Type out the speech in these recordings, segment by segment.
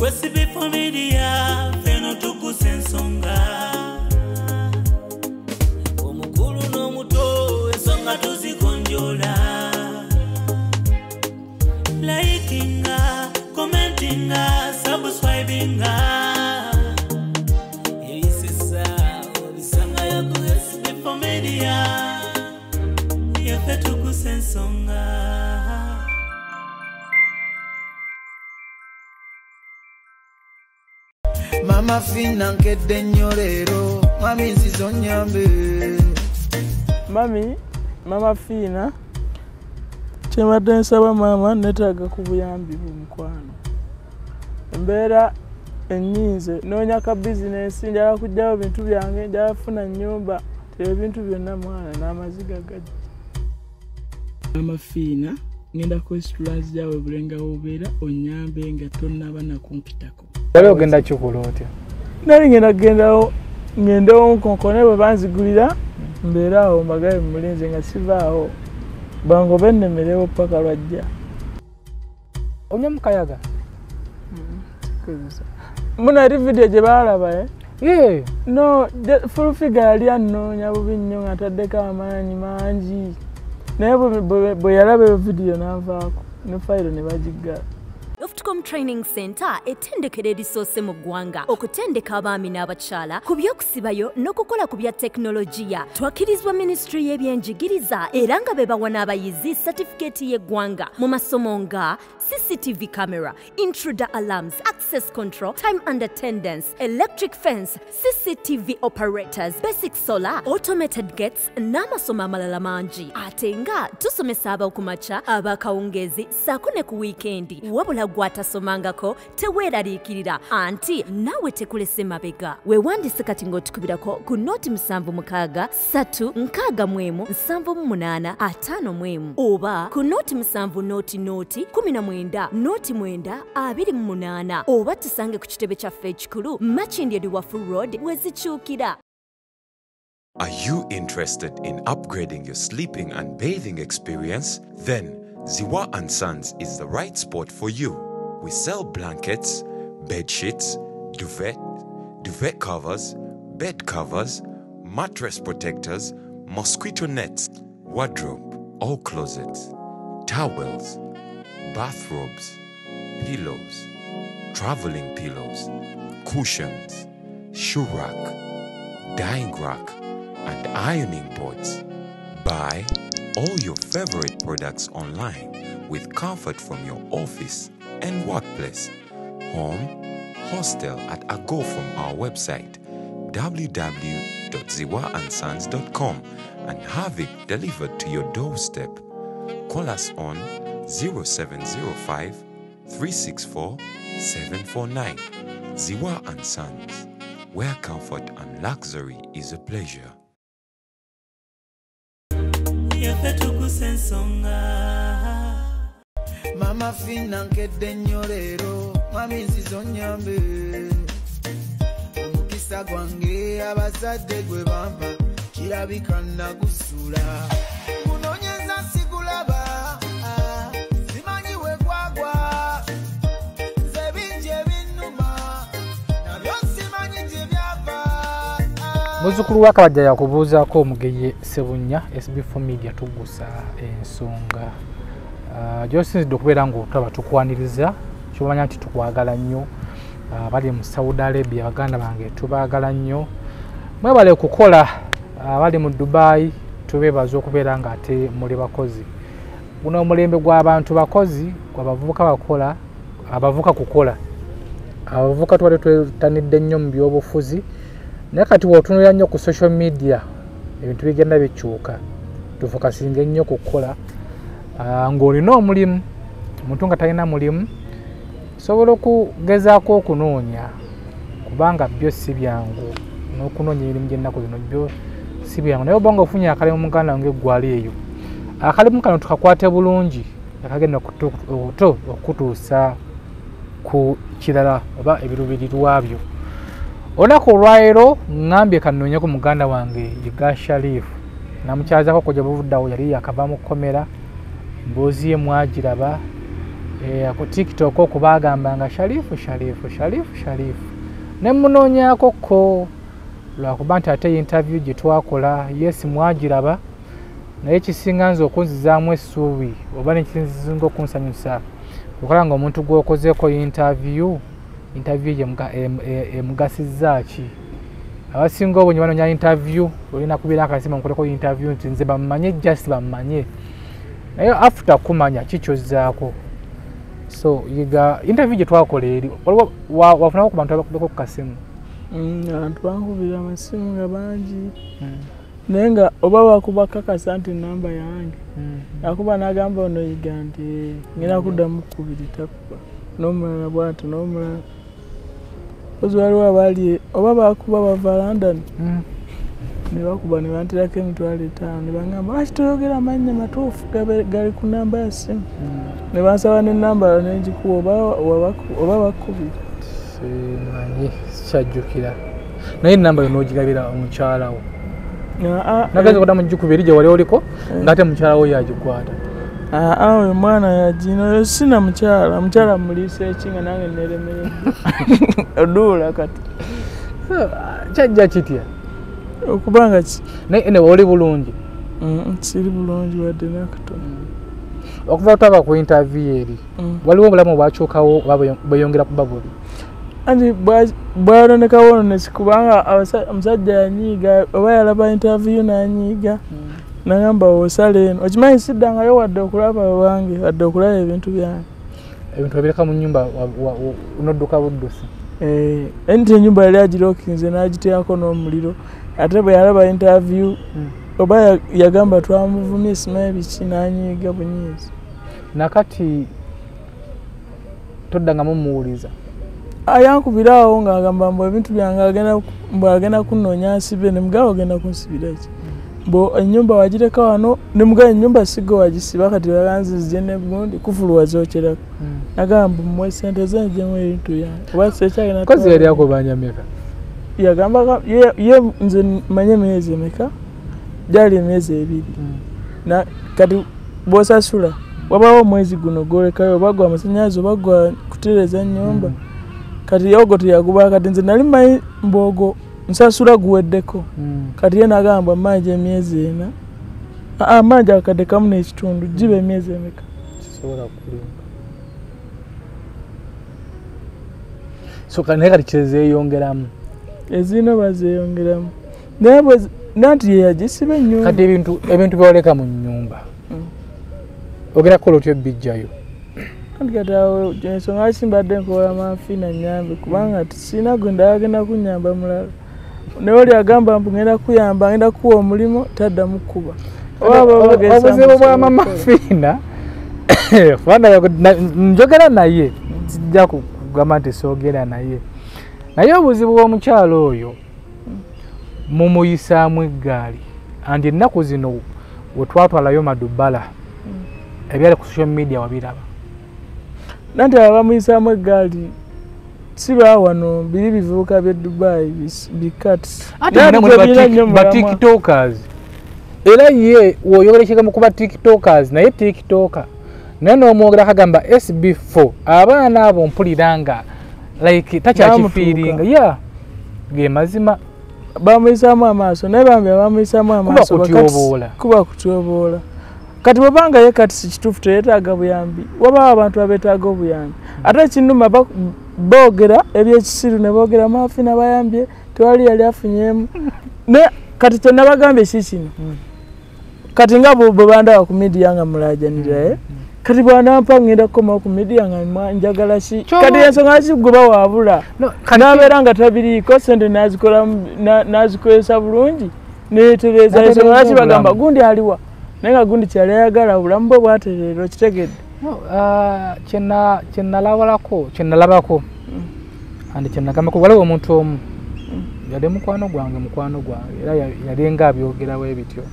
Sb4 Media, fina Tuggussa Enssonga. Omukulu n'omuto, ensonga tuzigonjola. Likinga, commentinga, subscribinga. Ebisisa, obisanga yaku Sb4 Media, yaffe Tuggussa Enssonga. Mama fina nkedde nnyo leero, mami nzizo nnyambe. Mama fina kyembadde nsaba maama netaaga ku buyambi bumukwano. Embeera ennyinze noonya ka bizinesi njala kujjawo bintu byange njala funa nnyumba ebintu byonna mwana n'amaziga gajja. Mama fina ngenda kwesitula nzijawe bulenga wobeera onyambe nga tonnaba nakumpitako. Wali ogenda kikola otya? Nali ngendawo nkonkone bwe banzigulira mbeerawo mbagaye mulinze nga sivaawo bangobe nnemerewo paka lwajja. Onywa mukayaga? Muna eri video gye baalaba Yeah. No, full figure yali annoonya bubi nnyo nga ataddeko amaanyi mangi. Naye bwe yalaba video n'avaako ne fayiro ne bagiggala. Ofcom Training Center ettendekero erisoose mu ggwanga okutendeka abaami n'abakyala ku by'okusibayo n'okukola ku bya tekinologiya. Twakirizibwa Ministry y'ebyenjigiriza era nga be bawa n'abayizi satifikeeti y'eggwanga mu masomo nga CCTV camera, intruder alarms, access control, time and attendance, electric fence, CCTV operators, basic solar, automated gates n'amasomo amalala mangi. Ate nga tusomesa ab'okumakya ab'akawungeezi ssaako ne ku wiikendi. Wabula gwatasomangako teweeraliikirira anti naawe tekulese mabega. Weewandise kati ng'otukubirako ku nooti 76 3 6 78 oba ku nooti 7 nooti 19 nooti 9 28 oba tusange ku kitebe kyaffe ekikulu Makindye Liwafu Road wezikyukira. Are you interested in upgrading your sleeping and bathing experience? Then Ziwa & Sons is the right spot for you. We sell blankets, bed sheets, duvet covers, bed covers, mattress protectors, mosquito nets, wardrobe, all closets, towels, bathrobes, pillows, traveling pillows, cushions, shoe rack, dyeing rack, and ironing boards. Buy all your favorite products online with comfort from your office and workplace, home, hostel at a go from our website www.ziwaansons.com and have it delivered to your doorstep. Call us on 0705 364 749. Ziwa & Sons, where comfort and luxury is a pleasure. Tuggussa Enssonga. Mama fina nkedde nnyo leero, mami nzizo nnyambe. Omukisa gwange abazadde gwe bampa kirabika nagusula. Kunoonyeza sigulaba, simanyi we gwagwa. Nze bingi ebinnuma, nabyo simanyi gye byava. Muzzukulu wa Kabajja yakubuuzaako omugeye Ssebunya SB4 Media Tuggussa Enssonga. Gyosinzidde okubeera ng'otaba tukwaniriza kyomanya nti tukwagala nnyo. Bali mu Saudi Arabia baganda bange tubaagala nnyo. Mwebale okukola bali mu Dubai tubeebaza okubeera ng'ate muli bakozi. Guno omulembe gw'abantu bakozi gw'abavubuka bakola abavuka kukola. Abavubuka twali twetanidde nnyo mu byobufuzi. Naye kati bw'otunulira nnyo ku social media ebintu bigenda bikyuka. Tufokasinga nnyo ku kukola. Ng'olina omulimu, omuntu nga talina mulimu, sobola okugezaako okunoonya kubanga byo si byangu. N'okunoonya emirimu gy'ennaku zino byo si byangu. Naye oba ng'ofunye akalimu muganda wange eggwali eyo, akalimu kano tukakwate bulungi akagenda okutuusa ku kirala oba ebiruubirirwa byo. Olunaku olwaleero ngambye kanoonya ku muganda wange Yiga Sharif. Namukyazaako kujja buvuddawo yali yakava mu kkomera. Mboozi ye mwagiraba ku TikTok okubagambanga Sharif ne munoonyako ko lwakuba nti ate interview gye twakola yes mwagiraba naye kisinga nze okunzizaamu essuubi oba nekisinga okunsanyusa okukola nga omuntu gw'okozeeko interview emugasizza ki abasinga obwo nye banoonya interview olina kubeera akasima nkoleko interview nti nze bammanye just bammanye naye after kumanya kikyozzaako so Yiga interview gye twakola eri wafunako ku bantu abakubeko ku kasimu abantu bankubira amasimu nga bangi naye nga oba bakubakakasa nti namba yange akuba n'agamba ono Yiga nti ngenda kuddamu kubiri takuba n'omulala bw'ati n'omulala ozi waliwo abali oba bakuba bava London ne bakuba ne bantirako emitwalo 5 ne bangamba lwaki toyogera amannya matuufu gali ku namba ya simu ne bansaba n'ennamba n'engikuwa oba bakubira simanyi sikyajjukira naye ennamba yonna ogirabira omukyalawo nagaza okuddamu gikubiri gye wali oliko ng'ate mukyalawo yagikwata oyo mwana yagino sina mukyala muliisa ekinga nange neremerera oduula kati kyajja kitya okubanga ki naye oli bulungi siri bulungi wadde nakatono okuva tutaba ku interview eri waliwo obulamu bwakyukawo bweyongera kuba bubi anti bwalonekawo ono nekikubanga omusajja yanyiiga oba yalaba interview nanyiiga nagamba osala eno okimanyi siddangayo wadde okulaba wange wadde okulaba ebintu byange ebintu babireka mu nnyumba nodduka buddusi enti ennyumba yali agirookinze n'agiteerako n'omuliro ate bwe yalaba interview oba yagamba twamuvumye simanyi biki nanyiiga bunyiizi nakati toddangamu muwuliza yankubiraawo ng'agamba mbu ebintu byange agenda kunnoonya nsibe ne mugabo ogenda kunsibiraki bo ennyumba wagireka wano ne mugabo ennyumba sigo wagisiba kati balanzizye ne gundi kufuluwa zookyerako nagamba mmwe sente zange gyemu ebintu byange oba sekyagenda kozi yali akubanja meka yagamba ye nze manye emyezi emeka gyali emyezi 2 kati bw'osasula wabawo omwezi guno gwolekayo oba gwa amasannyalaze oba gwa kutereeza ennyumba kati ogwo teyaguba kati nze nali manyi mbogo nsasula guweddeko kati ye nagamba manje emyezi 4 manje akadde kamu n'ekitundu giba emyezi emeka kisobola kulimba so naye kati kyezeyongeramu ezino bazeyongeramu naye bwe nanti ye yagisiba ennyumba kati ebintu byoleka mu nnyumba ogenda kukola otyo bijjayo kati awo ensonga lwaki mbadde nkola mafina nyambe kubanga tisina gwe ndagenda kunyamba mulala naye oli agamba mbu ngenda kuyamba ngenda kuwa omulimu taddamu kuba obuzibu bwa mama fina njogera naye sijja kugamba nti soogera naye obuzibu bw'omukyalo oyo mumuyisaamu eggaali andi ennaku zino wetwatwalayo madubbala ebyali ku social media wabiraba nanti abamuyisaamu eggaali siba wano biri bivubuka bye Dubai bikati ba tiktokers era ye woyogera ekigambo kuba tiktokers naye tiktoker naye n'omwogera kagamba SB4 abaana abo mpuliranga like takyakifiiringa ya ge mazima bamuyisaamu amaaso naye bambi abamuyisaamu amaaso kuba kutyoboola kati bwebanga ye kati si kituufu teyeetaaga buyambi wabawo abantu abeetaaga obuyambi ate kinuma boogera ebyekisiru ne boogera mafina bayambye tewali yali afunyemu naye kati kyenabagambye si kino kati nga bwe bandaba ku midiya nga mulajanira kati bwanampa ngenda kukomawo ku midiya nga njagala ki kati ensonga laki gwe bawaabula nabeera nga tabiriiko sente nazikozesa bulungi neetereza ensonga laki bagamba gundi aliwa naye nga gundi kyali ayagala obulamu bwe bwatereera okitegedde kyenalabako andi kyenagambako waliwo omuntu omu yali mukwano gwange era yalinga abyogerawo ebityo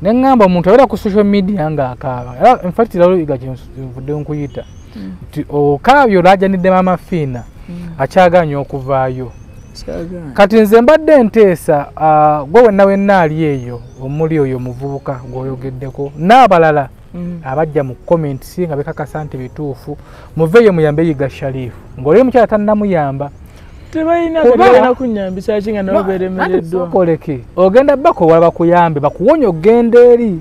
neŋŋamba omuntu abeera ku social media ng'akaaba era infact lalo Yiga kyenvudde nkuyita nti okaabye olwajanidde mama fiina akyaganya okuvaayo kati nze mbadde nteesa gwe wenna ali eyo omuli oyo omuvubuka gw'oyogeddeko n'abalala abajja mu comments nga bekakasa nti bituufu muveeyo muyambe Yiga Sharif ng'oli mukyala tannamuyamba tebalina kunyambisa kinga nabo beremereddwa koleke ogenda bako wala bakuyambe bakuwonya ogenda eri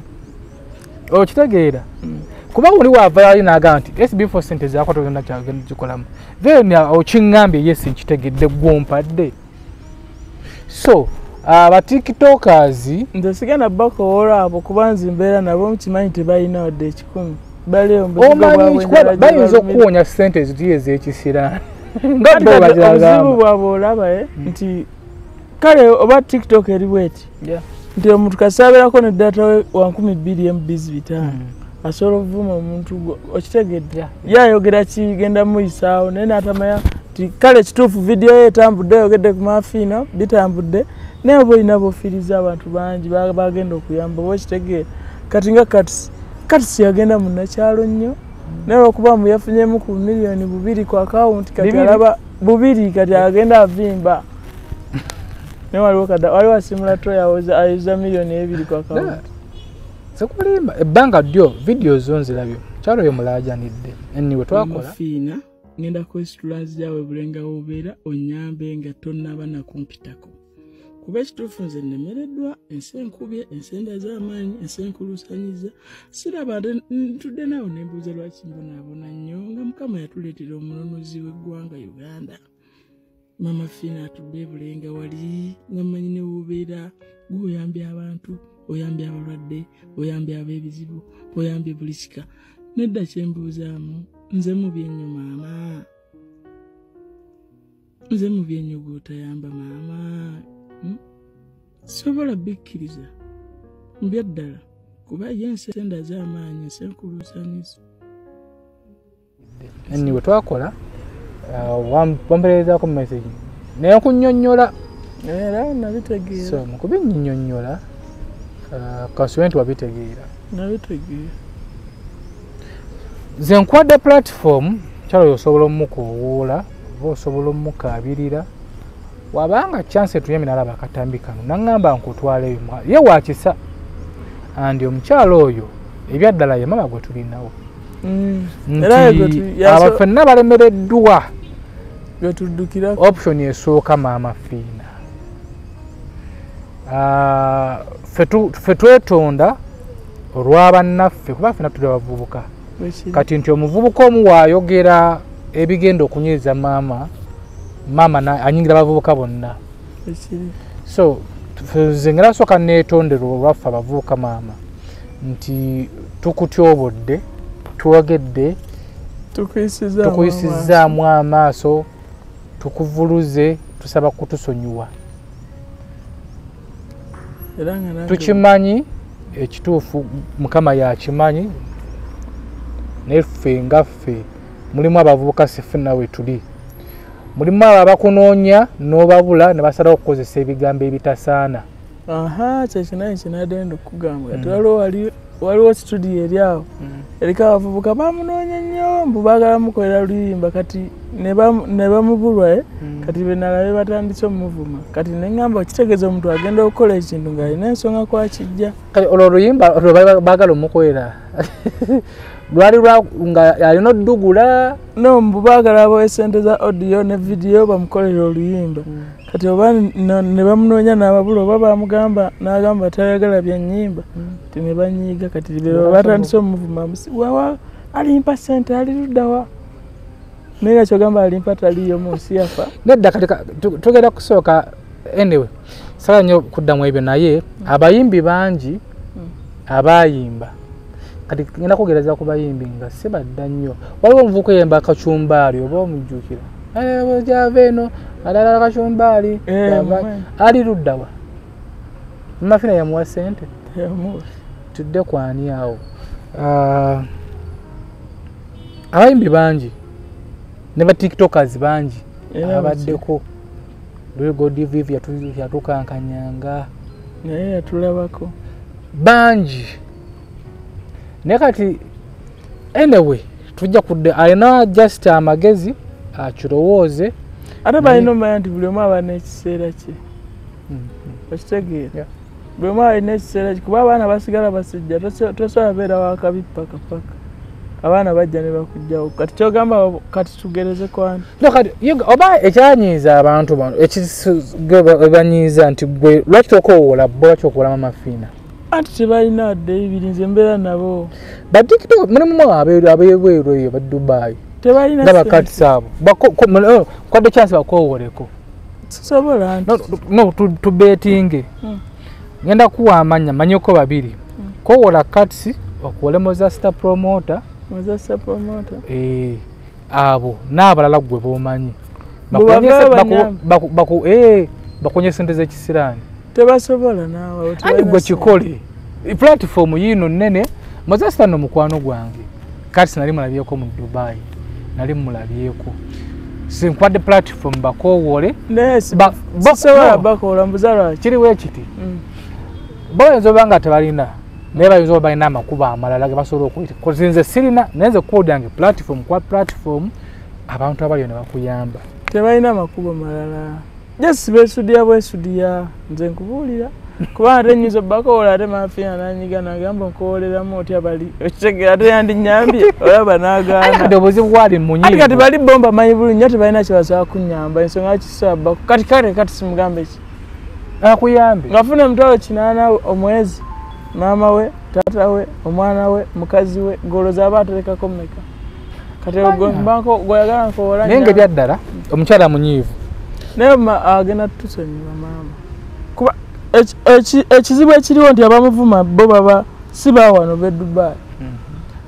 okitegeera kuba oli wavaayo n'agamba nti SB4 sente zaako togenda kyagenda kikolamu then okiŋŋambye yes nkitegedde gwompadde so abatiktokers nze sigenda bakowoola abo kuba nze mbeera nabo mukimanyi tebalina wadde ekikumi bayinza okuwonya sente zitiyo ez'ekisira obuzibu bwabwe olaba nti kale oba tiktok eri bweti nti omuntu kasaaberako ne data we wa 200 MB 5 asobola okuvuma omuntu okitegedde yayogera kigenda muyisaawo naye n'atamanya nti kale kituufu vidiyo ye etambudde yogedde ku mafina bitambudde naye oba olina bofiriza abantu bangi bagenda okuyamba oba okitegeera kati nga katisi yagenda mu nakyalo nnyo naye olwokuba yafunyemu ku miliyoni 2 ku akawunti kati alaba 2 kati agenda avimba naye waliwo asimulato ayuza miliyoni 2 ku akawunti sekulimba ebbanga ddyo vidiyo zo nzirabyo kyalo yo mulaajanidde enniwe twakola fina ngenda kwesitulazi yawe bulenga wobeera onyambe nga tonnaba nakumpitako kuba ekituufu nze nnemereddwa ensi enkubye ensenda z'amaanyi ensi enkulusanyiza siraba ntudde naawe nembuuza lwaki mbonaabona nnyo nga mukama yatuleetera omunonozi w'eggwanga Uganda maama fina atudde bulenga wali nga mmanyi ne wobeera gweoyambye abantu oyambye abalwadde oyambye ab'ebizibu oyambye buli kika nedda kyembuuzaamu nze mubi ennyo maama nze mubi ennyo gw'otayamba maama sobola bikkiriza mbya ddala kuba yensenda z'amaanyi ensenkulusanyiza enniwe twakola wampererezaako mu message naye kunnyonnyola era nabitegeera so mukubinnyonnyola kaswenti wabitegeera nabitegeera nze nkwadde platform kyalo osobola omukowoola oba osobola omukaabirira wabanga chance tuyambe nalaba akatambi kano naŋŋamba nkutwaleyo ye wakisa andi omukyalo oyo ebyaddala ye mama gwe tulinawo nti abo ffenna balemereddwa option esooka maama fiina ffe twetonda olw'abannaffe kuba ffenna tuli abavubuka kati nti omuvubuka omu waayogera ebigenda okunyweza maama anyingira abavubuka bonna so nze ngera sooka neetondera olwaffe abavubuka maama nti tukutyobodde twogedde tukuyisizaamu amaaso tukuvuluze tusaba kutusonyiwa tukimanyi ekituufu mukama yakimanyi naye ffe nga ffe mulimu abavubuka siffe nawe tuli mulimu abo abakunoonya n'obabula ne basalawo okukozesa ebigambo ebitasaana kyekinaye kinadenda okugamba ati waliwo studio eri awo eriko abavubuka bamunoonya nnyo mbu baagala mukolera luyimba kati ne bamubulwa kati benalabe batandise omuvuma kati neŋŋamba okitegeeza omuntu agenda okukola ekintu ng'alina ensonga kwakijja kati olwo oluyimba baagala omukolera lwali nga alina oddugula no mbu baagala abawe sente za audio ne video bamukolera oluyimba kati oba ne bamunoonya n'ababula oba bamugamba n'agamba tayagala bya nnyimba ti ne banyiiga kati batandise omuvuma wawa alimpa sente ali luddawa naye nga kyogamba alimpa taliyo mu nsi yafa nedda kati tugenda kusooka anyway sala nnyo kuddamu ebyo naye abayimbi bangi abayimba kati ngenda kugereza ku bayimbi nga si badda nnyo waliwo omuvubuka eyemba akacumbaali oba omujjukira java eno alala akacumbaali ali luddawa mafina yamuwa sente tudde kwani awo abayimbi bangi ne batiktokers bangi abaddeko lwegodiviv yatukankanyanga naye yatulabako bangi naye kati anyway tujja kudde alina just amagezi akirowooze ate balina omanya nti buli omu aba n'ekiseera kye okitegeera bwe mwali n'ekiseera kuba abaana basigala basijja tosobola beera wakabi paka abaana bajja ne bakujjawo kati kyogamba kati tugereze kwani oba ekyanyiiza abantu bano ebanyiiza nti gwe lwaki tokoowola bo lwaki okoola mama fina anti tebalina wadde ebirinze mbeera nabo batiktok mulimu abebweru eyo badubayi tebalina nabakatisi abo kwadde kyansi bakoowoleko sisobola no tubetinge ngenda kuwa amanya manyeko babiri koowola katisi okuwole mozasta promoter abo n'abalala gwe bomanyi bakonye sente z'ekisiraani tebasobola naawe andi gwe kikole platform yino nnene mozasta no mukwano gwange kati nali mulabyeko mu Dubai nali mulabyeko sinkwadde platform bakoowole basobola bakola mbuzalwa kiriwo ekiti boyinza oba nga tebalina naye bayinza oba balina amakubo amalala ge basobola okuyita kozinze sirina nayenze kodi yange platform kwa platform abantu abaliyo ne bakuyamba tebalina amakubo malala jesi besudia bwesudia nze nkubuulira kubanga tenyinza bakowola ate mafina nanyiga nagamba nkowooleramu otya bali okitegera ate yandinyambye olaba nagaana obuzibu bwali munyingo ati kati bali bomba manyi bulungi ate balina kyebasobola kunyamba ensonga kisaba kati kati simugambe ki akuyambe ngafuna emitwalo 8 omwezi maama we taata we omwana we mukazi we goloza aba aterekako mmeka kati banko goyagala nkowola nenge byaddala omukyala munyiivu naye agenda tusonyiwa maama kuba ekizibu ekiriwo nti abamuvuma bo baba si bawano be Dubai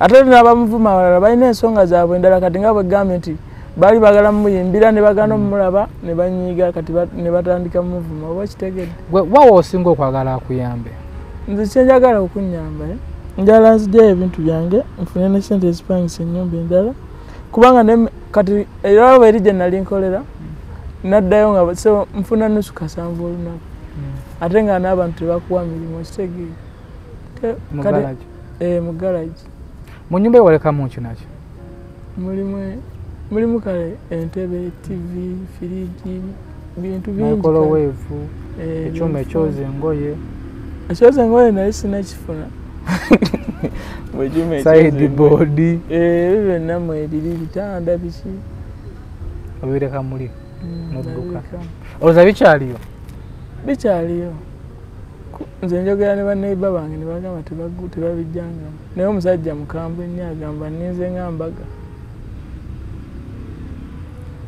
ate n'abamuvuma abalala balina ensonga zaabwe endala kati nga bwegambye nti bali bagala muyimbira ne bagana omulaba ne banyiiga kati ne batandika muvuma oba kitegedde wawa osinga okwagala akuyambe nze kyenjagala okunyamba njala nzigyayo ebintu byange nfune ne sente ezipangisa ennyumba endala kubanga kati era bwe erije nali nkolera naddayo nga so nfuna nusu kasanvu olunaku ate nga n'abantu tebakuwa mirimu kitegeere mu garage mu nyumba ewalekamu kinaki mulimu kale entebe TV firiji bintu bingi microwave ekyuma ekyoza engoye naye sinakifuna side board byonna mwebiri bitanda biki obireka muli nodduka olowooza bikyaliyo nze njogera ne baneiba bange ne bagamba tebabijjangamu naye omusajja mukambwe nnyo agamba ninze ngambaga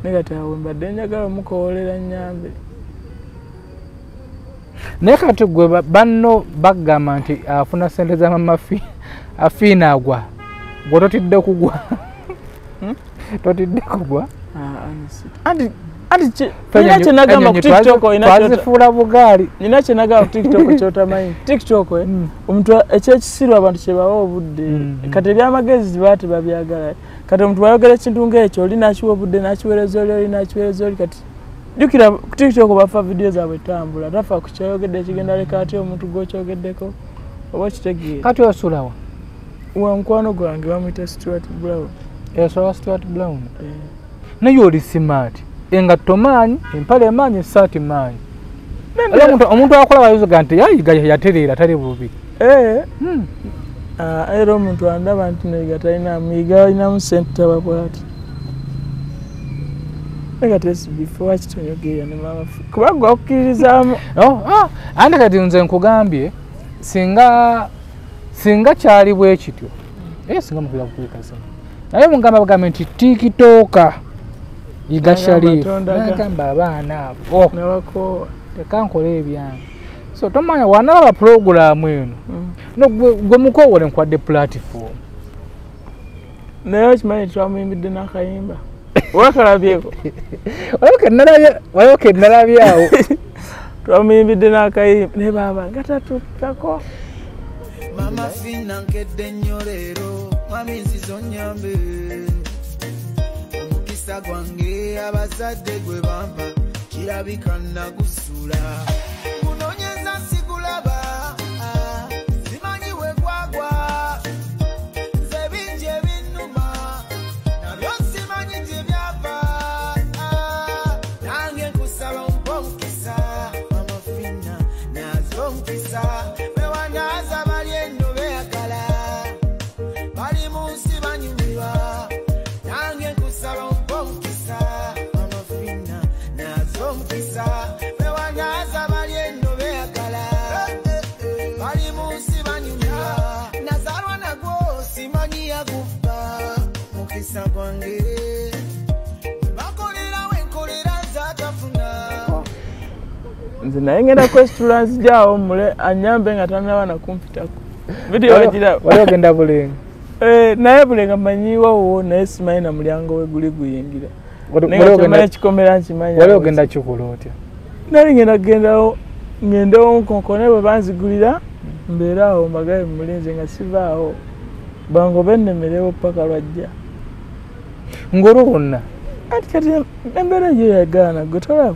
naye kati awo mbadde njagala omukoowolera nnyambe naye kati gwe banno bagamba nti afuna sente za mama afiina agwa gwe totidde kugwa nina kyenagamba ku TikTok twazifuula bugaali nina kyenagamba ku TikTok kyotamanyi TikTok omuntu ekyekisirwa abantu kyebawa obudde kati ebyamagezi baba tebabyagala kati omuntu bayogera ekintu ng'ekyo oli nakiwa obudde nakiweereza oli kati jjukira ku TikTok bafa vidiyo zaabwe tambula tafa ku kyayogedde ekigenda leka ate omuntu gw'okyogeddeko oba kitegeere kati osulawa wa mukwano gwange bamuyita Stuart Brown esola Stuart Brown naye oli simaati engatto maanyi empale maanyi essaati maanyi omuntu akola bayozoga nti yayiga yatereera tali bubi era omuntu andaba nti noyiga talina amuyiga alinamu sente tababwati ega SB4 kitonyogeera ne maama kuba gwe okukkiririzaamu andi kati nze nkugambye singa kyali bwe kityo singa mukira kukulikaza naye mugamba bagambe nti tikitoka Yiga Sharif nagamba abaana abo nabakoowa tekankola ebyange so tomanya wanalaba puroguramu eno gwe mukoowole nkwadde platform naye okimanyi twamuyimbidde n'akayimba wakalabyeko waliwo ke nalabyawo twamuyimbidde n'akayimba ne baaba gatatukkako mama fina nkedde nnyo leero mwami nzizo nnyambe omukisa gwange abazadde gwe bampa kirabika nagusula kunoonyeza sigulaba simanyi we gwagwa nze bingi ebinnuma nabyo simanyi gye byava nange nkusaba ompa omukisa mama fina nazo omukisa mukisa kwange bakolera wenkolera zatafuna nze naye ngenda kwesitula jawo mule anyambe nga tanaba nakumpitako video wagira wali ogenda bulenga naye bulenga manyiwa wo naye simanyi na mulyango we guli guyingira nenga kikomera nkimanyi wali ogenda kikola otya nali ngendawo nkonkone bwe banzigulira mbeera awo mbagaye mulinze nga sivaawo bango bennemerewo paka lwajja ngolo wonna ati kati embeera yo yagaana gwe tolaba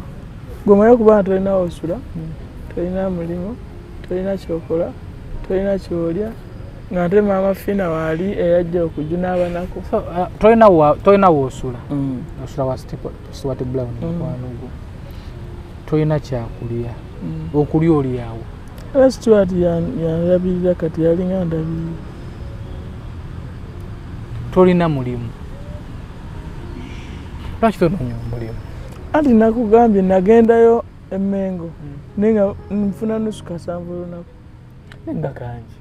gwe omanyi okuba tolina osula tolina mulimu tolina kyokola tolina kyolya nga nte maama fina waali eyajja okujunaabanaku tolina woosula osula wa Stuart Brown mukwano gwo tolina kyakulya okulya olyawo era Stuart yanlabirira kati yalinga ndabirira tolina mulimu lwaki tonoonya omulimu anti nakugambye nagendayo Emmengo nenga nfuna nusu kasanvu olunaku nenga kangi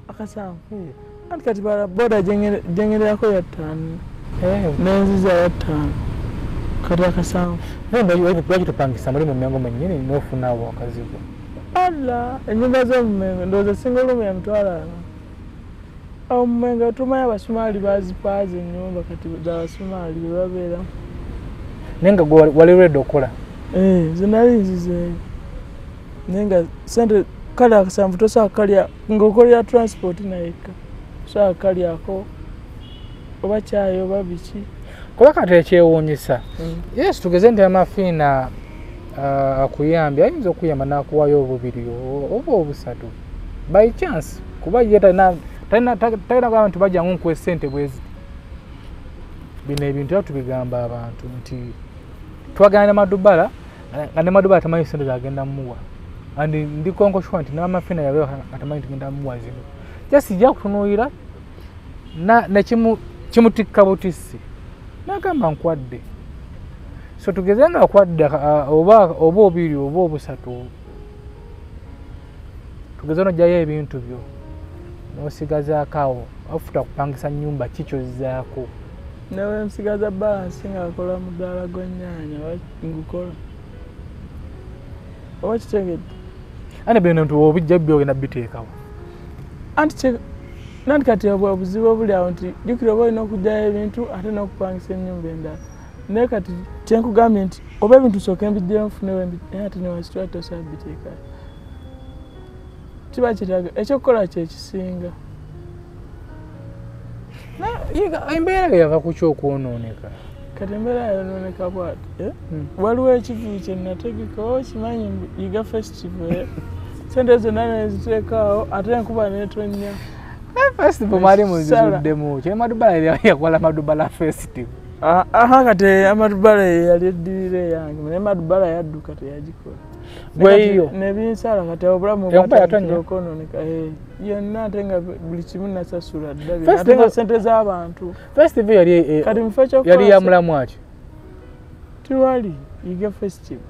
akasanvu anti kati bala boda jengererako ya 5 nenziza ya 5 kati akasanvu lwaki topangisa mulimu Emmengo mwennyini nofunawo akazigo alla ennyumba z'omumengo ndowooza singa olumu yamutwala awo mumengo tumanyi abasumaali bazipaaza ennyumba kati z'abasumaali bwe babeeramu nenga wali ready okola zinali nzizeeyo nenga sente kale akasanvu tosobola kalya ng'okolera transport nayekka tosobola kalyako oba kyayi oba biki kuba kati ekyewuunyisa yes tugeze nti amafiina akuyambye ayinza okuyamba n'akuwayo obubiri oba obusatu by chance kuba ye talina kugamba nti bajja nkuwa ssente bwezi bino ebintu era tubigamba abantu nti twagana ne Madubala nga ne Madubala tamanyi ssente zagenda muwa andi ndikonkoshwa nti n'amafiina yabeewo atamanyi tugenda muwa zino just ijja kutunuulira kimutikka butisi n'agamba nkwadde so tugeze nga akwadde oba obubiri oba obusatu tugeze n'ojjayo ebintu byo n'osigazaako awo ofuta kupangisa nnyumba kikyozzaako newe nsigaza balansi nga akola mudaala gw'ennyaanya ngukola oba kitegedde ate bino nti obijja byogenda biteekawo anti kati obuzibu obuli awo nti jjukira oba olina okugyayo ebintu ate n'okupangisa ennyumba endala naye kati kyenkugambye nti oba ebintu sooka mbijjayo nfunewo ate newasitula tosobola biteekayo kiba kiraga ekyokukola kyekisinga embeera yava ku kyokwonooneka kati embeera yayonooneka bwati waliwo ekivubi kye nategeka okimanyi Yiga festival sente zonna neziteekaawo ate enkuba neetonnya festival mwali muzizuddemu kye Madubala yakola Madubala festival kati Madubala yali eddirira eyange naye Madubala yadduka teyagikola gweyo nebinsala kati obulamu bwatokwonooneka yonna ate nga buli kimu nasasula ddabyo ate nga sente z'abantu festival kati mufo ekyokukola yali ya mulamu aki tiwali Yiga festival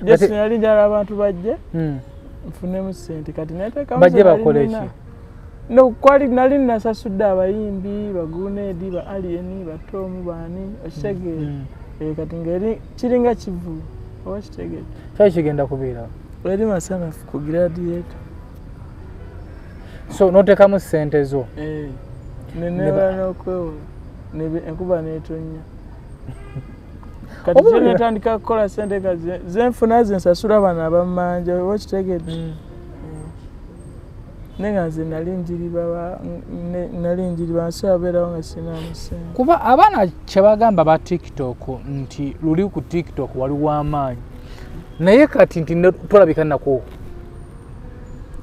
jesi yali njala abantu bajje nfunemu ssente kati neteekamu bajje bakole ki kwali nali nasasudde abayimbi baguneedi ba alieni batomu baani okitegeera kati ngeri kiringa kivu oba kitegeera kyali kigenda kubeerawo eri masanafu ku gradiator so noteekamu ssente zo nenebala n'okwewola enkuba neetonnya kati kyo netandika kukola ssente zenfuna zensasula bano abamanja oba kitegedde nenga nze nali njiriba nsobola abeerawo nga sinamu ssente kuba abaana kyebagamba ba TikTok nti luli ku TikTok waliwo amaanyi naye kati nti tolabika nako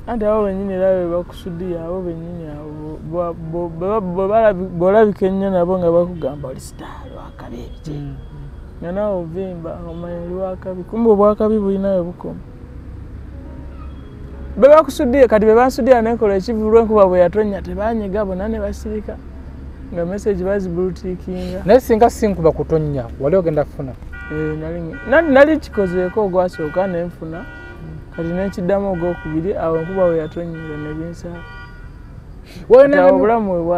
anti abo bennyini era bwe bakusudiya abo bennyini abo bw'olabika ennyo nabo nga bakugamba oli sitaari wakabi ebiki nga nawe ovimba omanyi oli wakabi kumbe obwakabi bulinayo bukoma be bakusudiye kati be bansudira nenkola ekivulwa enkuba bwe yatonnya tebanyiga bonna ne basirika nga message bazibulutiikinga naye singa sinkuba kutonnya wali ogenda kufuna nali kikozeeko ogwasooka nenfuna kati nenkiddamu ogwokubiri awo enkuba bwe yatonnyera ne binsala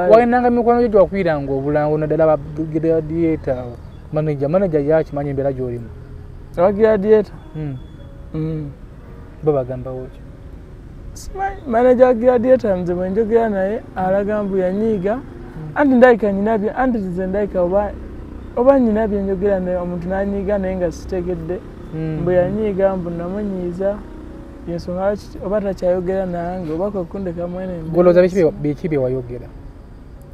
wainanga mikwano gyo wakwiranga obulango naddala bagradiator manager yakimanya embeera gy'olimu abagradiator babagamba wokyo manager wa gradiator nze bwe njogera naye alaga mbu yanyiiga anti ndayika nyinabye anti nze ndayika oba nyinabye njogera naye omuntu nanyiiga naye nga sitegedde mbu yanyiiga mbu namunyiiza yensonga oba takyayogera nange oba kwekundeka mwene golowooza biki bye wayogera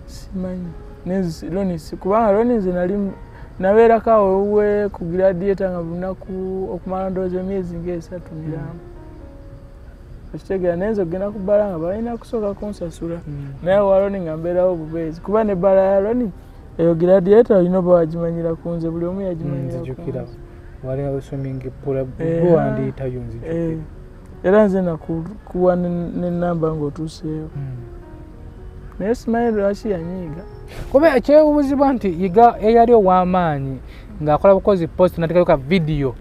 simanyi kubanga loni nze nali nabeerako awo ewuwe ku gradiator nga lunaku okumala ndowooza emyezi nga3 miramba okitegera naye nze ogenda ku bbala nga balina kusooka kunsasula naye waloni nga mbeerawo bubeezi kuba ne bbala ya loni eyo gradiator olina oba wagimanyira ku nze buli omu yagimanyira era nze nakuwa n'ennamba ng'otuuseeyo naye simanyi lwaki yanyiiga kuba ekyewuuzibwa nti Yiga eyali ow'amaanyi ng'akola bukozi post nateekayo vidiyo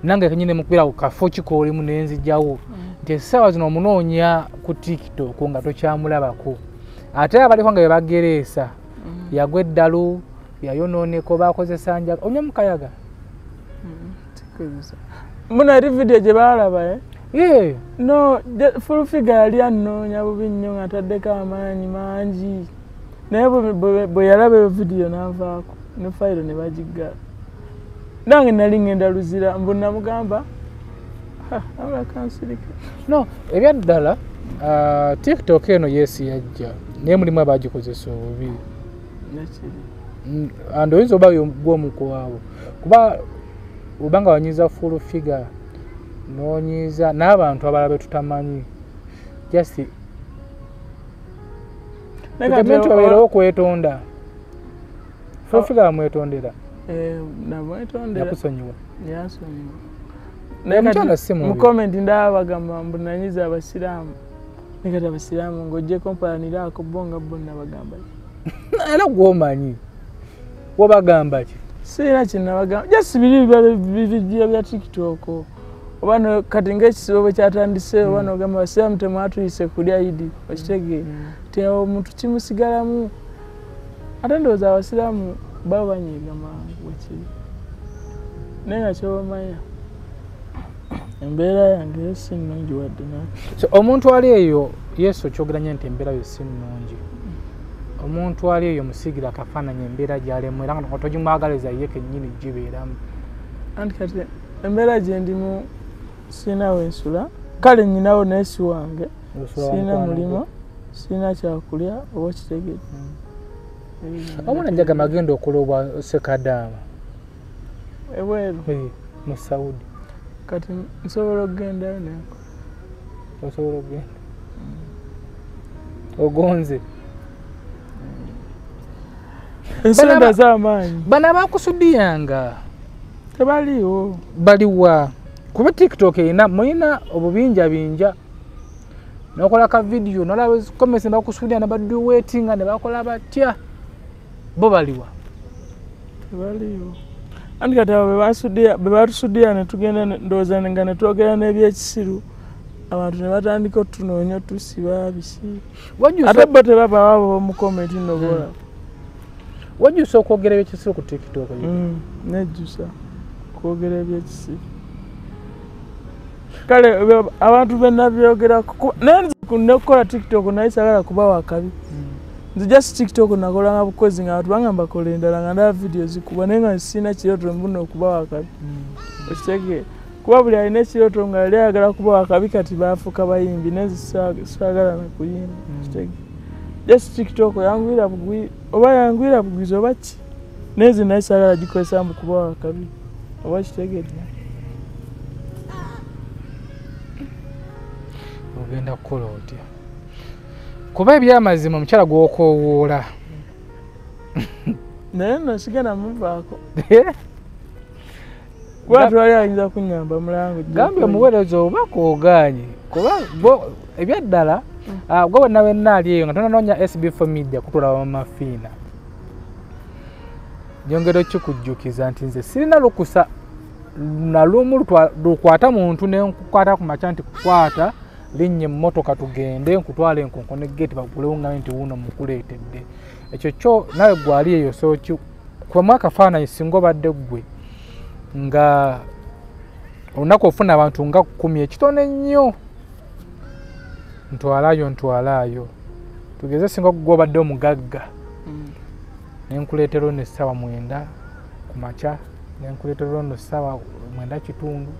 nange kenyine mukubeera ku kafo kikoolimu nenzijjawo nti essaawa zino omunoonya ku TikTok nga tokyamulabako ate abaliko nga bebagereesa yagwa eddalu yayonooneko bakozesa njaga onywa mukayaga mbona eri vidiyo gye baalaba no full figure yali annoonya bubi nnyo nga ataddeko amaanyi mangi naye bwe yalaba eyo vidiyo n'avaako ne fayiro ne bagiggala nange nali ngenda luzira mbu namugamba amulakansirike no ebyaddala TikTok eno yesi yajja naye mulimu abagikozesa obubi andi oyinza oba gw'omukuwaabo kuba obanga wanyiza full figure nonyiza n'abantu abalala betutamanyi just gavumenti babeerawo okwetonda full figure bamwetondera yakusonyiwa mukomenti ndaba bagamba mbu nanyiza abasiraamu nekati abasiraamu ng'ojje kompalaniraako bo nga bo nabagamba era gwomanyi wabagamba ki sirina kyenabagamba just biri bividiyo bya TikTok oba kati ng'ekisibo bwe kyatandise oba nogamba abasiraamu temwatuyise kulya idi okitegeera ti awo omuntu kimusigalamu ate ndowooza abasiraamu baba banyiiga mangu wekiri naye nga kyobamanya embeera yange si nnungi wadde so omuntu ali eyo yesu kyogeranya nti embeera yo si nnungi omuntu ali eyo musigira akafaananyi embeera gy'alemu era nga togimwagaliza ye kennyini gibeeramu anti kati embeera gye ndimu sirina wensula kale nnyinawo neesi wange sirina mulimo sirina kyakulya oba kitegedde omwana njagama agenda okulobwa sekadaama ebweru mu Saudi kati nsobola okugendayo neko osobola okugenda ogonze ensonda z'amaanyi bano abakusudiyanga tebaliiwo baliwa kuba TikTok erina mulina obubinjabinja nokola ka vidiyo nolaba komesi bakusudia nebaduwetinga nebakola batya bo baliwa tebaliiwo anti kati abo bebatusudia netugenda ndowooza nga netwogera n'ebyekisiru abantu ne batandika otunoonya tusiba biki ate bo tebabawaabo bomukomenti nobola wajjusa okwogera ebyekisiru ku TikTok nejjusa kwogera ebyekisiru kale abantu benabyogerako naye nekukola TikTok naye sagala kubawo akabi nze just TikTok nakolanga bukozi nga abantu bangamba kola endala nga ndaba vidiyo zikuba naye nga sirina kirooto mbuna okubawo akabi okitegeera kuba buli alina ekirooto nga yali ayagala kubawo akabi kati baafuuka bayimbi naye saagala nakuyimba okitegeera just TikTok yangwira bugwizi oba ki naye nze naye saagala gikozesa mu kubawo akabi oba kitegeera ogenda kukola otya kuba ebyamazima omukyala gw'okoowoola naye nno sigenda muvaako kuba twali ayinza kunyamba mulango gambye omuweereza oba koogaanye kuba ebyaddala gwe wenna wenna ali eyo nga tonanoonya SB4 Media kutulaba mu mafiina nyongera okikujjukiza nti nze sirina lukusa nalumu lukwata muntu nenkukwata ku makya nti kukwata linnye mmotoka tugende nkutwale enkonkone gate bakulewo nga nti wuno mukuleetedde ekyo kyo nawe gwali eyo so kwa mwaka faana singa obadde ggwe nga olunaku ofuna abantu nga 10 ekitone nnyo ntwalaayo tugeze singa ggwe obadde omugagga nenkuleetera ono essaawa 9 ku makya nenkuleetera ono essaawa 9 kitundu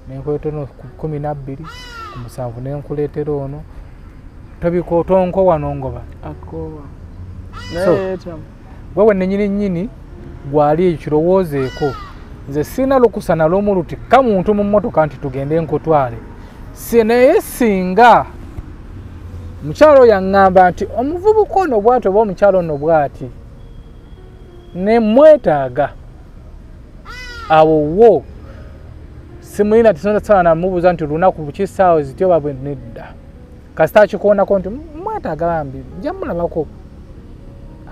nenkuleetera ono 12 ku 7 nenkuleetera ono tonko wano ngoba akoba gwe nennyini gwali ekyo kirowoozeeko nze sina lukusa nalwomu luti kamuntu mu mmotoka nti tugende nkutwale naye singa mukyalo yaŋŋamba nti omuvubuka ono bwati oba omukyalo ono bwati ne mwetaaga awo wo simulina tisonda sawa namubuuza nti lunaku bukisaawo zityo babwe nedda kasita akikoonako nti mwetaaga bambi nja mulabako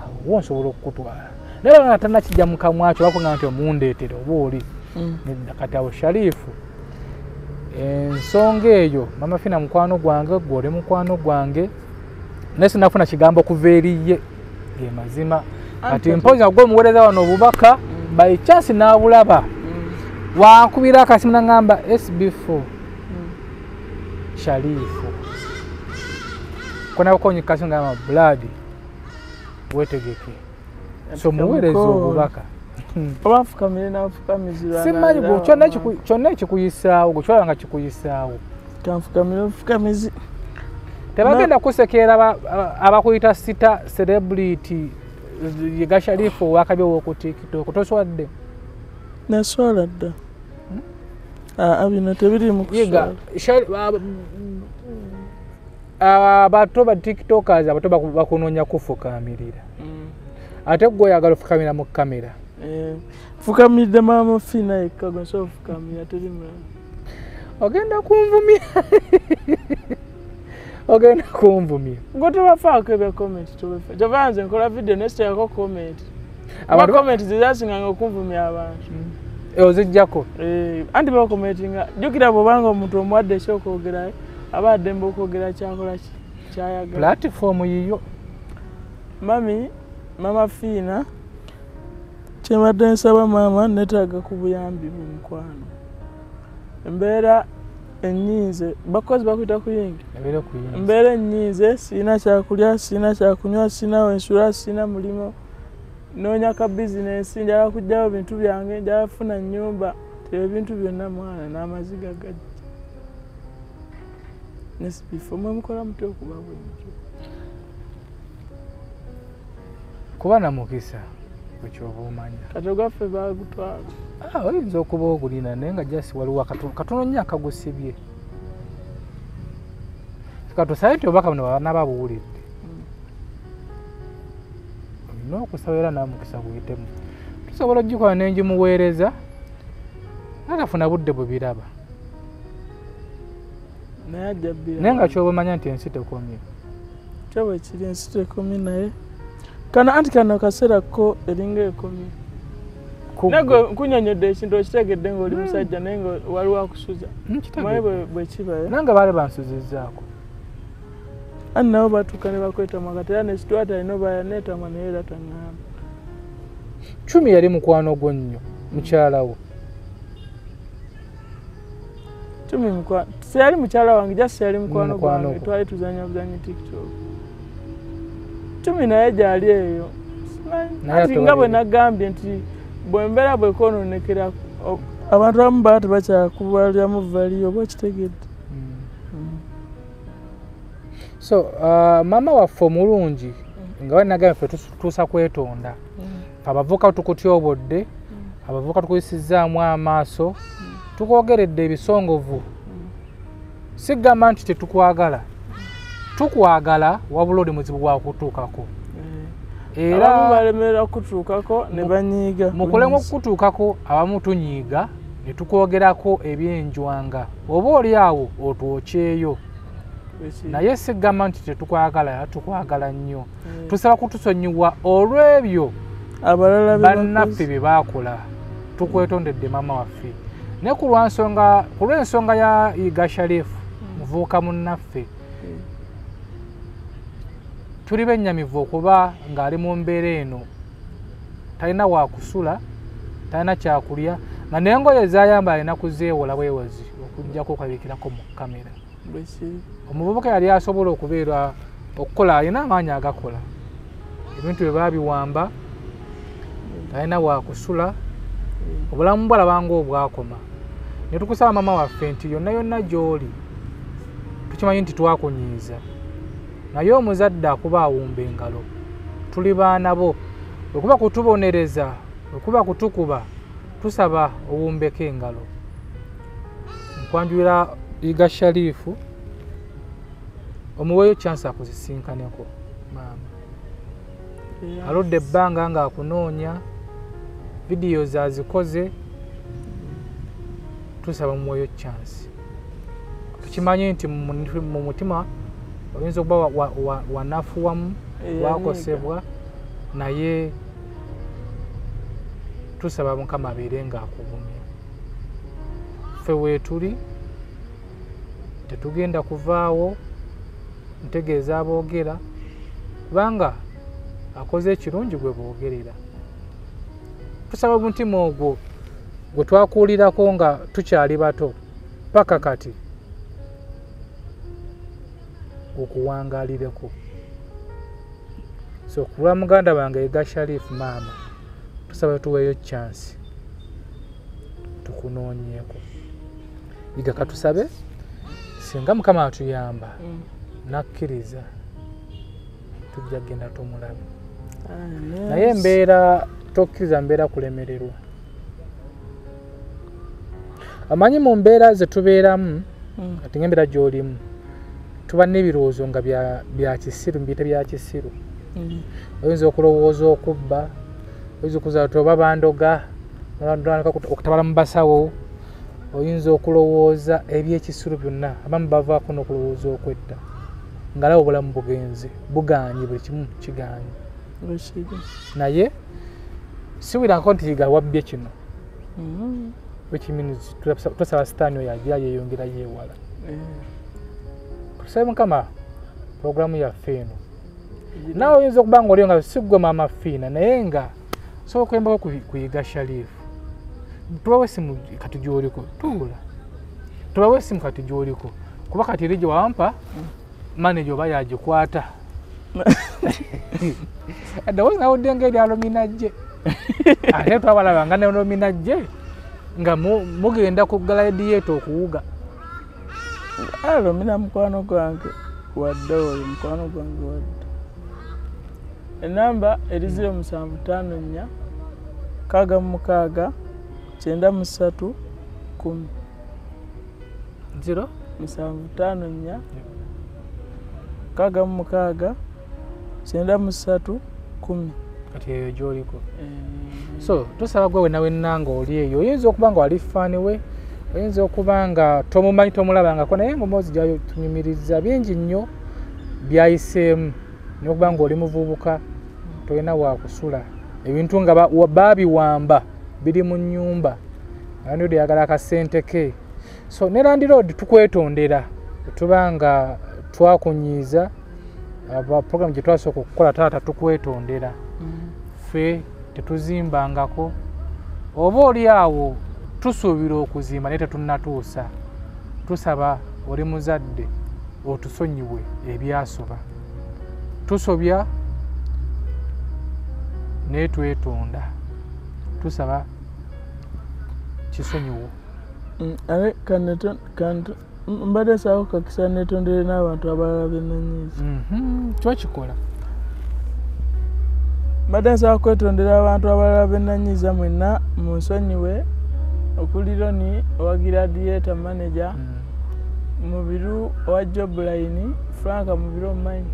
awo nsobola okukutwala naye nga tannakijja mu kamwakyo bakugamba nti omundeetere oba oli nedda kati awo Sharifu ensonga eyo mama fina mukwano gwange gwoli mukwano gwange naye sinafuna kigambo kuva eriye ge mazima kati mpozi nagwe omuweereza wano obubaka by chance n'abulaba wankubira akasimu nangamba SB4 Sharifu kona bakonyi kasimu ngamba blood wetegeke so muweereza obubaka obafukamire n'abafukamizirwa simanyi gwe kyonna ekikuyisaawo gwe kyolanga kikuyisaawo kanfukamire obufukamizi tebagenda kusekeera abakuyita sita celebrity Yiga Sharif owakabya ow'oku TikTok toswadde naswala dda bino tebiri mu Yiga abato ba tiktokers abato bakunoonya kufukamirira ate gwe oyagala ofukamira mu kamera fukamidde maama fina yekka gwe nsobola ofukamira teri mulala ogenda kunvumya ogenda kunvumya ngo tebafaako ebya comment tobefa kyova nze nkola video nesiteyako comment aba comment zizasinganga okunvumya abantu ozijjako anti bakomentinga jjukira bwobanga omuntu omuwadde ekyokwogerayo aba addembe okwogera kyakola kyayagala platform yiyo mama fina kyembadde nsaba maama netaaga ku buyambi bumukwano embeera ennyinze bakozi bakuyita kuyingi embeera ennyinze sirina kyakulya sirina kyakunywa sirina wensula sirina mulimo noonya ka bizinensi njala kujjawo bintu byange njala funa nnyumba ebintu byonna mwana n'amaziga gajja nesbifo mwe mukola muti okuba bwentyo kuba na mukisa ekyoba omanya kati ogwaffe bagutwala oyinza okuba ogulina naye nga jasi waliwo katono nnyo akagusibye katusabe nti obaka buno baana babuwulidde olina okusaba era namukisa buyitemu tusobola ogikola nenjimuweereza atafuna budde bwe biraba naye nga kyoba omanya nti ensi tekomye kyoba ekiri ensi tekomye naye kana anti kano kaseera ko eringa ekomye nagwe nkunyonyodde ekintu okitegedde ngaoli musajja naye nga waliwo akusuza maye bwekibayo nange baali bansuzizzaako ani nabo batuuka ne bakwetamwa kati era nesitwata alina bayaneetamwa naye era taŋŋamba Cumi yali mukwano gwo nnyo mukyalawo Cumi mukwano seyali mukyala wange jasi yali mukwano gwange twali tuzanya buzanyi TikTok Cumi naye gyali eyo ati nga bwe nagambye nti bwembeera bwekoononekera abantu abamu baba tebakyakubalyamu valiyo oba okitegedde so maama waffe omulungi nga wenagambye ffe tutuusa kwetonda abavuka tukutyobodde abavuka tukuyisizzaamu amaaso tukwogeredde ebisongovu sigamba nti tetukwagala tukwagala wabula oli muzibu gwa kutuukako era balemerera kutuukako ne banyiiga mukulemu okutuukako abamu tunyiiga ne tukwogerako ebyenjwanga oba oli awo otwokyeyo naye sigamba nti tetukwagala tukwagala nnyo tusaba kutusonyiwa olw'ebyo abalala bannaffe bye baakola tukwetondedde maama waffe ne ku lw'ensonga ya Yiga Sharif muvuuka munnaffe tuli bennyamivu okuba ng'ali mu mbeera eno talina wakusula talina kyakulya nga n'engoye zayamba alina kuzeewola bwewozi okujjako okabikirako mu kamera. Omuvubuka yali asobola okubeera okukola alina amaanyi agakola ebintu bye baabiwamba talina wakusula obulamu bwalabanga obwakoma ne tukusaba maama waffe nti yonna yonna gy'oli tukimanyi nti twakunyiiza naye omuzadde akuba awumba engalo tuli baana bo okuba kutubonereza okuba kutukuba tusaba owumbeko engalo. Nkwanjulira Yiga Sharif omuweeyo chance akuzisinkaneko maama aludde ebbanga ng'akunoonya vidiyo zazikoze tusaba muweeyo chance. Tukimanyi nti mu mutima oyinza okuba wanafuwamu wakosebwa naye tusaba Mukama abeere ng'akugumya. Ffe weetuli tetugenda kuvaawo ntegeeza aboogera kubanga akoze ekirungi gwe boogerera. Tusaba omutima ogwo gwe twakuulirako nga tukyali bato paka kati okuwangaalireko. So kulwa muganda wange Yiga Sharif maama tusaba tuweeyo chance tukunoonyeeko. Yiga katusabe singa Mukama atuyamba nakkiriza tujja genda tumulabe naye embeera tokkiriza mbeera kulemererwa. Amanyi mu mbeera ze tubeeramu ati ng'embeera gy'olimu tuba n'ebirowoozo nga bya kisiru mbiyita bya kisiru. Oyinza okulowooza okubba oyinza okuza oba bandoga okutabala mu basawo oyinza okulowooza ebyekisiru byonna abamu bavaako n'okulowooza okwetta nga laba obulamu bugenze bugaanye buli kimu kigaanye naye siwirako nti Yiga wabbye kino wekimini tusaba sitaani oyo agira yeeyongera yeewala. Tusabe Mukama programu yaffe eno naawe oyinza okuba nga oliyo nga siggwe maama fina naye nga sobola okwembako ku Yiga Sharif tubawo essimu kati gy'oliko tuula tubawo essimu kati gy'oliko kuba kati eri gye wampa manager oba yagikwata eddoboozi nawudde ng'eryalo minajje ate twabalabanga neno minajje nga mugenda ku gladiator okuwuga. Mina mukwano gwange wadde oyo mukwano gwange wadde enamba eri 0754 66 93 10 0754 66 93 10 kati eyo gy'oliko. So tusaba gwe wenna wenna nga oli eyo oyinza okuba nga wali faani we oyinza okuba nga tomumanyi tomulabangako naye ng'omwozi gyayo tunyumiriza bingi nnyo byayiseemu n'okuba nga oli muvubuka tolina wakusula ebintu nga baabiwamba biri mu nnyumba Landlord yagala akasente ke. So ne Landlord tukwetondera tuba nga twakunyiiza aba program gye twasooka okukola taata tukwetondera ffe tetuzimbangako oba oli awo tusuubira okuzimba naye tetunnatuusa tusaba oli muzadde otusonyiwe ebyasoba tusobya naye twetonda tusaba kisonyiwo. Ale kanto mbadde saako kakisa netondere n'abantu abalala bennanyiiza. Kiba kikola mbadde nsaako kwetondera abantu abalala bennanyiiza mwenna munsonyiwe okuli Roni owa Gladiator manager Mubiru owa Jobline Franka Mubiru omumanyi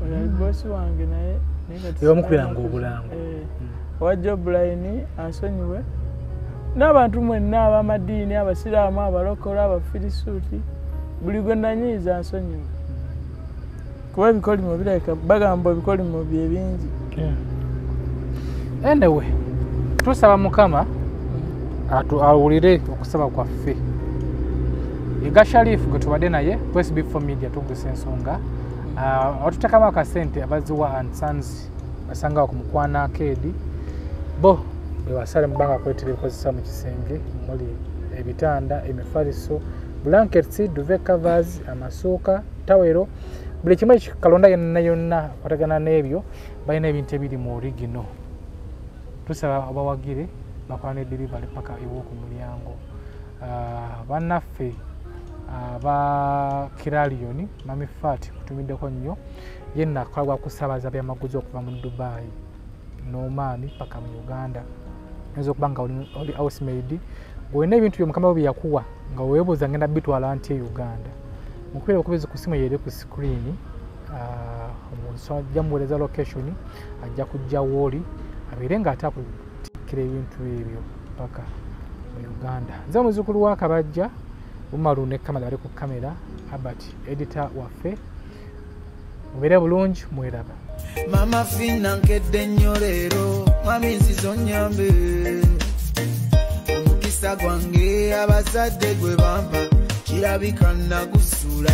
oli boosi wange naye yomukubiranga obulango owa Jobline ansonyiwe n'abantu mwenna ab'amadiini abasiraamu abalokole abafirisuuti buli gwe nnanyiiza ansonyiwe kuba ebikolimo birabika bagamba ebikolimo bye bingi. Anyway tusaba Mukama awulire okusaba kwaffe Yiga Sharif gwe tubadde naye ku SB4 Media Tuggussa Enssonga. Watutekamu akasente abaziwa and Sons basanga ku Mukwana Arcade. Bo bewasale mbanga kwetera bikozesa mu kisenge muli ebitanda, emifaliso, blankets, duvet covers, amasuuka, tawero, buli kimu kalonda yonna kwatagana n'ebyo balina ebintu ebiri mu original. Tusaba abawagire bakola delivery paka ewo ku mulyango. Bannaffe aba Kiralioni Mami Fat kutumiddeko nnyo yenna akolwa kusabaza byamaguzi okuva mu Dubai n'Oman paka mu Uganda. Nzo kubanga oli housemaid gwena ebintu by'omukama bye yakuwa nga weebuuza ngenda bitwala anti e Uganda. Mukwere okubiza ku simu yere ku screen omuntu jamuweleza location ajja kujja woli abere nga atakutikira ebintu ebyo paka mu Uganda. Nze muzukulu wa Kabajja Umaru ne kamera ali ku kamera Albert editor waffe mubere bulungi mweraba. Mama fina nkedde nnyo leero mwami nzizo nnyambe omukisa gwange abazadde gwe bampa kirabika nagusula.